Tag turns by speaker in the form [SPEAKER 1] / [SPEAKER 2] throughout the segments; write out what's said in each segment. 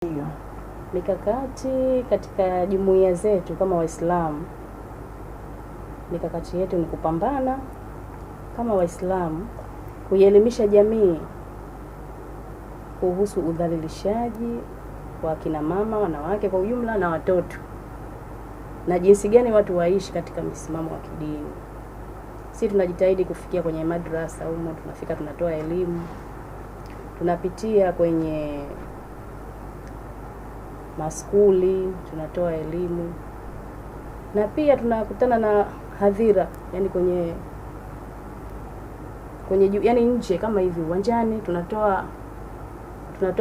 [SPEAKER 1] Ndiyo.
[SPEAKER 2] Mikakati katika jumuiya zetu kama Waislamu, mikakati yetu ni kupambana kama Waislamu kuielimisha jamii kuhusu udhalilishaji wa kina mama, wanawake kwa ujumla na watoto, na jinsi gani watu waishi katika msimamo wa kidini. Sisi tunajitahidi kufikia kwenye madrasa humo, tunafika tunatoa elimu, tunapitia kwenye maskuli tunatoa elimu, na pia tunakutana na hadhira, yani kwenye yani nje kama hivi uwanjani tunatoa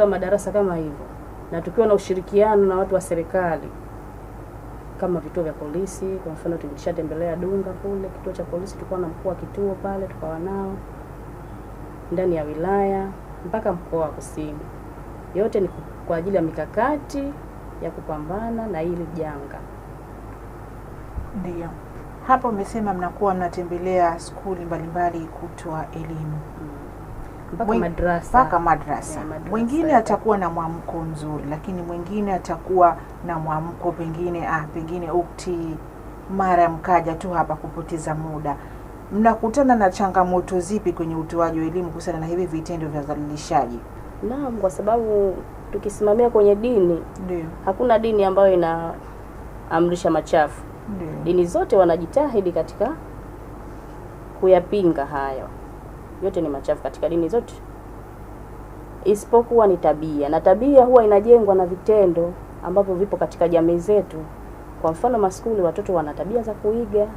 [SPEAKER 2] madarasa kama hivyo, na tukiwa na ushirikiano na watu wa serikali kama vituo vya polisi. Kwa mfano tulishatembelea Dunga kule kituo cha polisi, tulikuwa na mkuu wa kituo pale, tukawa nao ndani ya wilaya mpaka mkoa wa Kusini. Yote ni kwa ajili ya mikakati ya kupambana na hili janga.
[SPEAKER 1] Ndiyo. Hapa umesema mnakuwa mnatembelea skuli mbalimbali kutoa elimu.
[SPEAKER 2] Mpaka madrasa.
[SPEAKER 1] Mpaka madrasa. Mwingine atakuwa na mwamko mzuri, lakini mwingine atakuwa na mwamko pengine ukti mara mkaja tu hapa kupoteza muda. Mnakutana na changamoto zipi kwenye utoaji wa elimu kuhusiana na hivi vitendo vya udhalilishaji?
[SPEAKER 2] Naam, kwa sababu tukisimamia kwenye dini,
[SPEAKER 1] ndiyo,
[SPEAKER 2] hakuna dini ambayo inaamrisha machafu.
[SPEAKER 1] Ndiyo.
[SPEAKER 2] Dini zote wanajitahidi katika kuyapinga hayo. Yote ni machafu katika dini zote, isipokuwa ni tabia, na tabia huwa inajengwa na vitendo ambavyo vipo katika jamii zetu. Kwa mfano maskuli, watoto wana tabia za kuiga.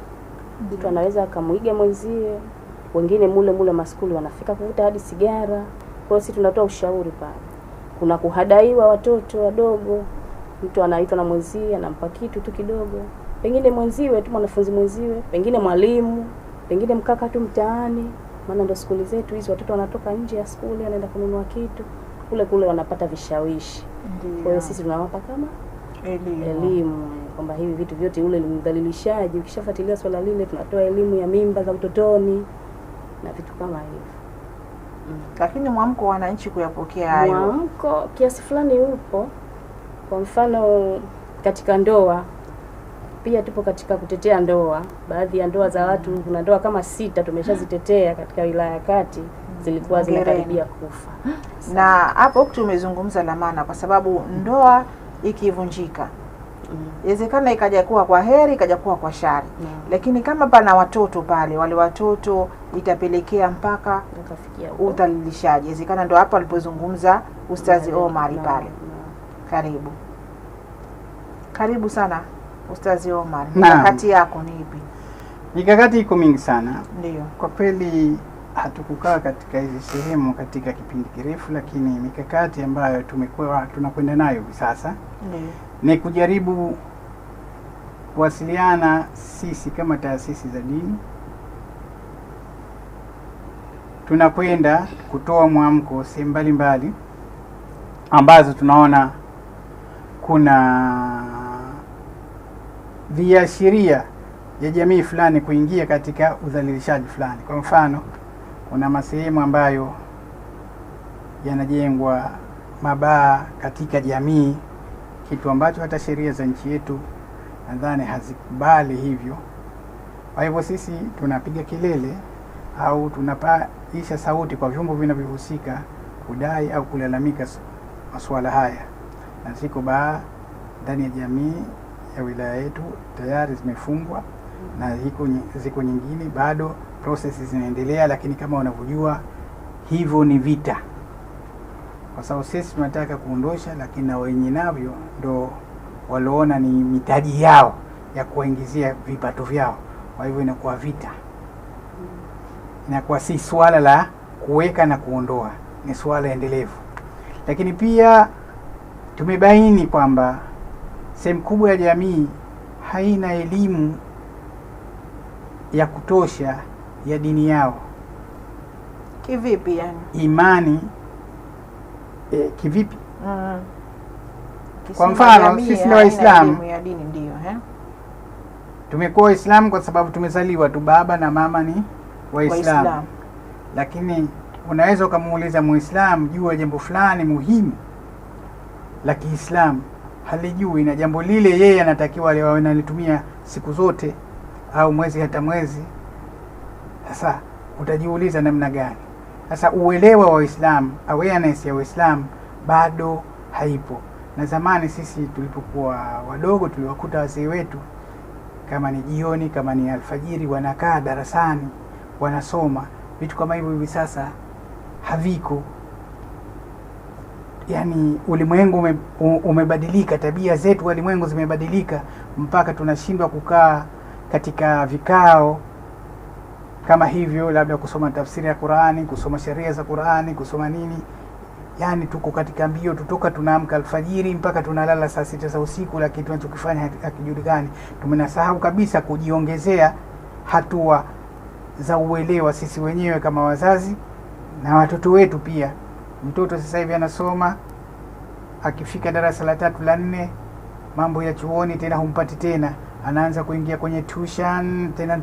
[SPEAKER 2] Mtu anaweza akamuiga mwenzie, wengine mule maskuli wanafika kuvuta hadi sigara. Kwa hiyo sisi tunatoa ushauri pale. Kuna kuhadaiwa watoto wadogo, mtu anaitwa na mwenzie, anampa kitu tu kidogo, pengine mwenziwe tu, mwanafunzi mwenziwe, pengine mwalimu, pengine mkaka tu mtaani. Maana ndo skuli zetu hizo, watoto wanatoka nje ya skuli anaenda kununua kitu kule wanapata vishawishi. Kwa hiyo sisi tunawapa kama elimu kwamba hivi vitu vyote, ule ni udhalilishaji. Ukishafuatilia swala lile, tunatoa elimu ya mimba za utotoni na vitu kama hivyo.
[SPEAKER 1] Lakini mwamko wa wananchi kuyapokea hayo,
[SPEAKER 2] mwamko kiasi fulani upo. Kwa mfano katika ndoa pia tupo katika kutetea ndoa. Baadhi ya ndoa za watu, kuna ndoa kama 6 tumeshazitetea katika wilaya ya Kati, zilikuwa zinakaribia kufa.
[SPEAKER 1] Na hapo tumezungumza la maana, kwa sababu ndoa ikivunjika inawezekana ikaja kuwa kwa heri, ikaja kuwa kwa shari. Lakini kama pana watoto pale, wale watoto itapelekea mpaka
[SPEAKER 2] ukafikia
[SPEAKER 1] udhalilishaji. Inawezekana ndo hapo alipozungumza Ustazi Omar pale. Karibu sana Ustazi Omar. Mikakati yako ni ipi?
[SPEAKER 3] Mikakati iko mingi sana.
[SPEAKER 1] Ndiyo.
[SPEAKER 3] Kwa kweli hatukukaa katika hizi sehemu katika kipindi kirefu, lakini mikakati ambayo tunakwenda nayo hivi sasa ni kujaribu kuwasiliana sisi kama taasisi za dini. Tunakwenda kutoa mwamko sehemu mbalimbali ambazo tunaona kuna viashiria ya jamii fulani kuingia katika udhalilishaji fulani. Kwa mfano, kuna masehemu ambayo yanajengwa mabaa katika jamii, kitu ambacho hata sheria za nchi yetu nadhani hazikubali hivyo. Kwa hivyo sisi tunapiga kelele au tunapaisha sauti kwa vyombo vinavyohusika kudai au kulalamika masuala haya, na ziko baa ndani ya jamii ya wilaya yetu tayari zimefungwa, na ziko nyingine bado processes zinaendelea. Lakini kama unavyojua, hivyo ni vita, kwa sababu sisi tunataka kuondosha, lakini na wenye navyo ndo waloona ni mitaji yao ya kuingizia vipato vyao. Kwa hivyo inakuwa vita, inakuwa si swala la kuweka na kuondoa, ni swala endelevu. Lakini pia tumebaini kwamba sehemu kubwa ya jamii haina elimu ya kutosha ya dini yao.
[SPEAKER 1] Kivipi yani?
[SPEAKER 3] Imani kivipi? Kwa mfano sisi ni Waislamu
[SPEAKER 1] ya dini, ndio
[SPEAKER 3] tumekuwa Waislamu kwa sababu tumezaliwa tu, baba na mama ni Waislamu. Lakini unaweza ukamuuliza Muislamu juu ya jambo fulani muhimu, la Kiislamu halijui, na jambo lile yeye anatakiwa analitumia siku zote au mwezi hata mwezi. Sasa utajiuliza namna gani? Sasa uelewa wa Uislamu, awareness ya Uislamu bado haipo. Na zamani sisi tulipokuwa wadogo tuliwakuta wazee wetu, kama ni jioni, kama ni alfajiri, wanakaa darasani wanasoma. Vitu kama hivyo hivi sasa haviko. Yani ulimwengu umebadilika, tabia zetu ulimwengu zimebadilika, mpaka tunashindwa kukaa katika vikao kama hivyo, labda kusoma tafsiri ya Qur'ani, kusoma sheria za Qur'ani, kusoma nini. Yani tuko katika mbio, tutoka tunaamka alfajiri mpaka tunalala saa 6 za usiku, lakini tunachokifanya hakijulikani. Tumenasahau kabisa kujiongezea hatua za uelewa sisi wenyewe kama wazazi na watoto wetu pia. Mtoto sasa hivi anasoma, akifika darasa la 3 la 4, mambo ya chuoni tena humpati tena, anaanza kuingia kwenye tuition tena.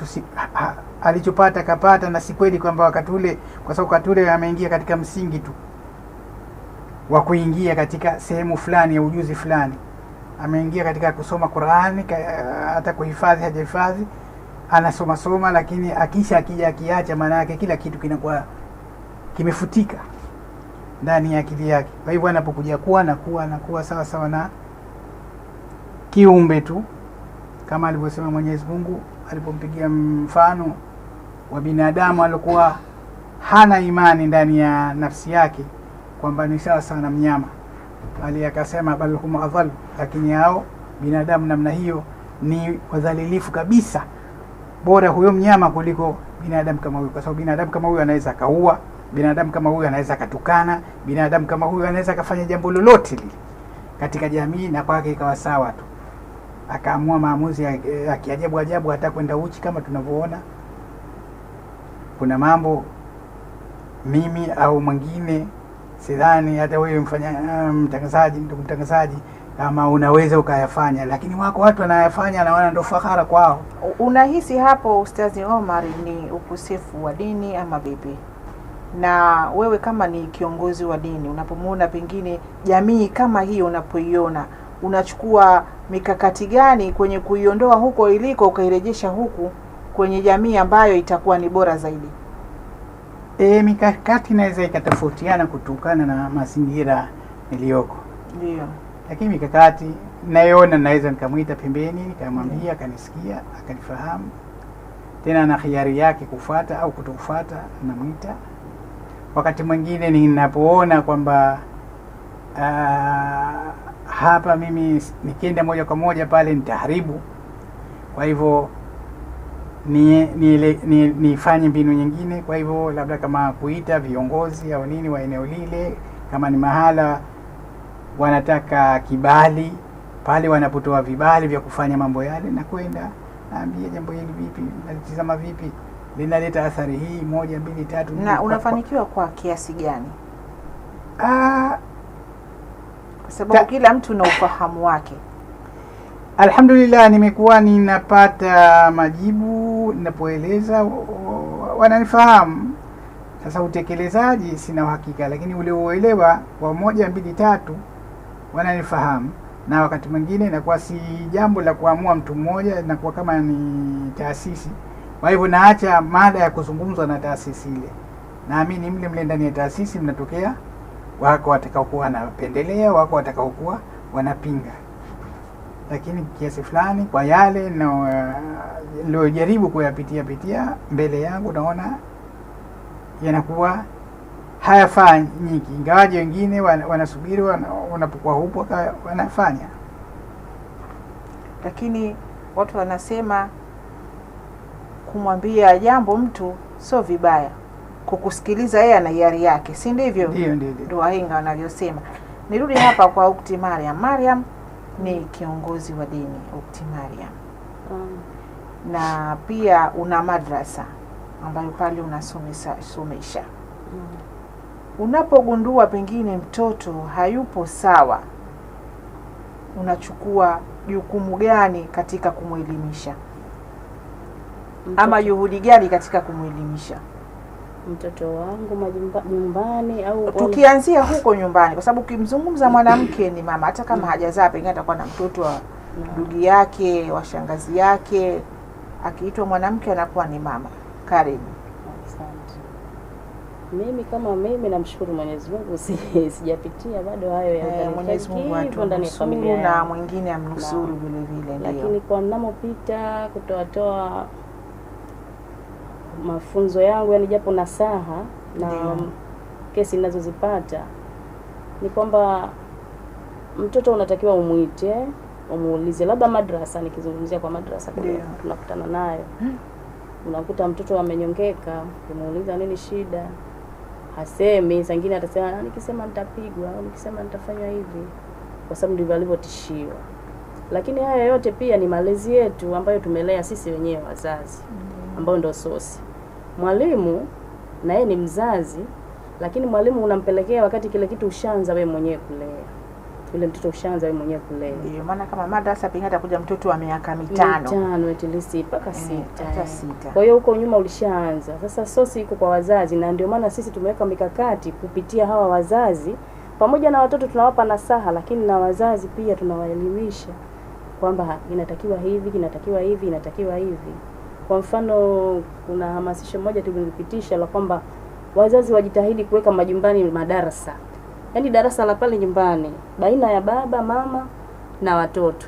[SPEAKER 3] Alichopata kapata, na si kweli kwamba wakati ule, kwa sababu wakati ule ameingia katika msingi tu wa kuingia katika sehemu fulani ya ujuzi fulani. Ameingia katika kusoma Qur'ani, hata kuhifadhi hajahifadhi, anasoma soma, lakini akija akiacha, maana yake kila kitu kinakuwa kimefutika ndani ya akili yake. Kwa hivyo anapokuja kuwa anakuwa sawa sawa na kiumbe tu, kama alivyosema Mwenyezi Mungu alipompigia mfano wa binadamu alikuwa hana imani ndani ya nafsi yake, kwamba ni sawa sawa na mnyama. Bali akasema bal hum adhal, lakini hao binadamu namna hiyo ni wadhalilifu kabisa. Bora huyo mnyama kuliko binadamu kama huyo, kwa sababu binadamu kama huyo anaweza kaua, binadamu kama huyo anaweza katukana, binadamu kama huyo anaweza kafanya jambo lolote lile katika jamii, na kwake ikawa sawa tu. Akaamua maamuzi ya kiajabu ajabu, hata kwenda uchi kama tunavyoona. Kuna mambo mimi au mwingine, sidhani hata wewe mtangazaji, ndugu mtangazaji, kama unaweza ukayafanya, lakini wako watu wanayafanya na wana ndo fahara kwao.
[SPEAKER 1] Unahisi hapo Ustazi Omar ni ukosefu wa dini ama vipi? Na wewe kama ni kiongozi wa dini, unapomuona pengine jamii kama hiyo, unapoiona unachukua mikakati gani kwenye kuiondoa huko iliko ukairejesha huku kwenye jamii ambayo itakuwa ni bora zaidi?
[SPEAKER 3] Mikakati inaweza ikatofautiana kutokana na mazingira niliyoko.
[SPEAKER 1] Ndio. Lakini
[SPEAKER 3] mikakati naiona, naweza nikamwita pembeni, nikamwambia, akanisikia, akanifahamu, tena na khiari yake kufuata au kutokufuata, namwita. Wakati mwingine ninapoona kwamba hapa mimi nikienda moja kwa moja pale nitaharibu, kwa hivyo nifanye mbinu nyingine. Kwa hivyo labda kama kuita viongozi au nini wa eneo lile, kama ni mahala wanataka kibali, pale wanapotoa vibali vya kufanya mambo yale, na kwenda naambia jambo hili vipi, nalitizama vipi, linaleta athari hii 1 2 3.
[SPEAKER 1] Na unafanikiwa kwa kiasi gani? Kwa sababu kila mtu na ufahamu wake.
[SPEAKER 3] Alhamdulillah, nimekuwa ninapata majibu ninapoeleza, wananifahamu. Sasa utekelezaji sina uhakika, lakini ule uelewa wa 1 2 3 wananifahamu. Na wakati mwingine inakuwa si jambo la kuamua mtu mmoja, inakuwa kama ni taasisi. Kwa hivyo naacha mada ya kuzungumzwa na taasisi ile. Naamini mle ndani ya taasisi mnatokea wako watakaokuwa wanapendelea, wako watakaokuwa wanapinga. Lakini kiasi fulani kwa yale ndio jaribu kuyapitia mbele yangu, naona yanakuwa hayafanyiki, ingawaje wengine wanasubiri wanapokuwa hupo wanafanya.
[SPEAKER 1] Lakini watu wanasema kumwambia jambo mtu sio vibaya, kukusikiliza yeye ana hiari yake, si ndivyo? Ndio wahenga wanavyosema. Nirudi hapa kwa Ukhti Mariam. Mariam ni kiongozi wa dini, Ukhti Mariam. Na pia una madrasa ambayo pale unasomesha. Unapogundua pengine mtoto hayupo sawa, unachukua jukumu gani katika kumwelimisha? Ama juhudi gani katika kumwelimisha?
[SPEAKER 2] Mtoto wangu nyumbani au
[SPEAKER 1] tukianzia huko nyumbani, kwa sababu ukimzungumza mwanamke ni mama, hata kama hajazaa pengine atakuwa na mtoto wa ndugu yake, wa shangazi yake, akiitwa mwanamke anakuwa ni mama. Karibu.
[SPEAKER 2] Asante. Mimi namshukuru Mwenyezi Mungu, sijapitia bado hayo ya
[SPEAKER 1] Mwenyezi Mungu atunusuru na mwingine amnusuru vile vile, ndio.
[SPEAKER 2] Lakini kwa ninapopita kutoa mafunzo yangu, yani japo nasaha na kesi ninazozipata, ni kwamba mtoto unatakiwa umuite, umuulize, labda madrasa, nikizungumzia kwa madrasa tunakutana nayo. Unakuta mtoto amenyongeka, umuuliza nini shida, hasemi, sangine atasema nikisema nitapigwa au nikisema nitafanya hivi, kwa sababu ndivyo alivyotishiwa. Lakini haya yote pia ni malezi yetu ambayo tumelea sisi wenyewe wazazi, ambao ndio sosi. Mwalimu na yeye ni mzazi, lakini mwalimu unampelekea wakati kile kitu ushaanza wewe mwenyewe kulea. Yule mtoto ushaanza wewe mwenyewe kulea.
[SPEAKER 1] Ndio maana kama madrasa pengine atakuja mtoto wa miaka 5
[SPEAKER 2] at least mpaka 6.
[SPEAKER 1] Kwa
[SPEAKER 2] Kwa hiyo huko nyuma ulishaanza. Sasa sosi iko kwa wazazi, na ndio maana sisi tumeweka mikakati kupitia hawa wazazi. Pamoja na watoto tunawapa nasaha, lakini na wazazi pia tunawaelimisha kwamba inatakiwa hivi, inatakiwa hivi, inatakiwa hivi. Kwa mfano kuna hamasisho moja tulipitisha la kwamba wazazi wajitahidi kuweka majumbani madarasa. Yaani darasa la pale nyumbani baina ya baba, mama na watoto.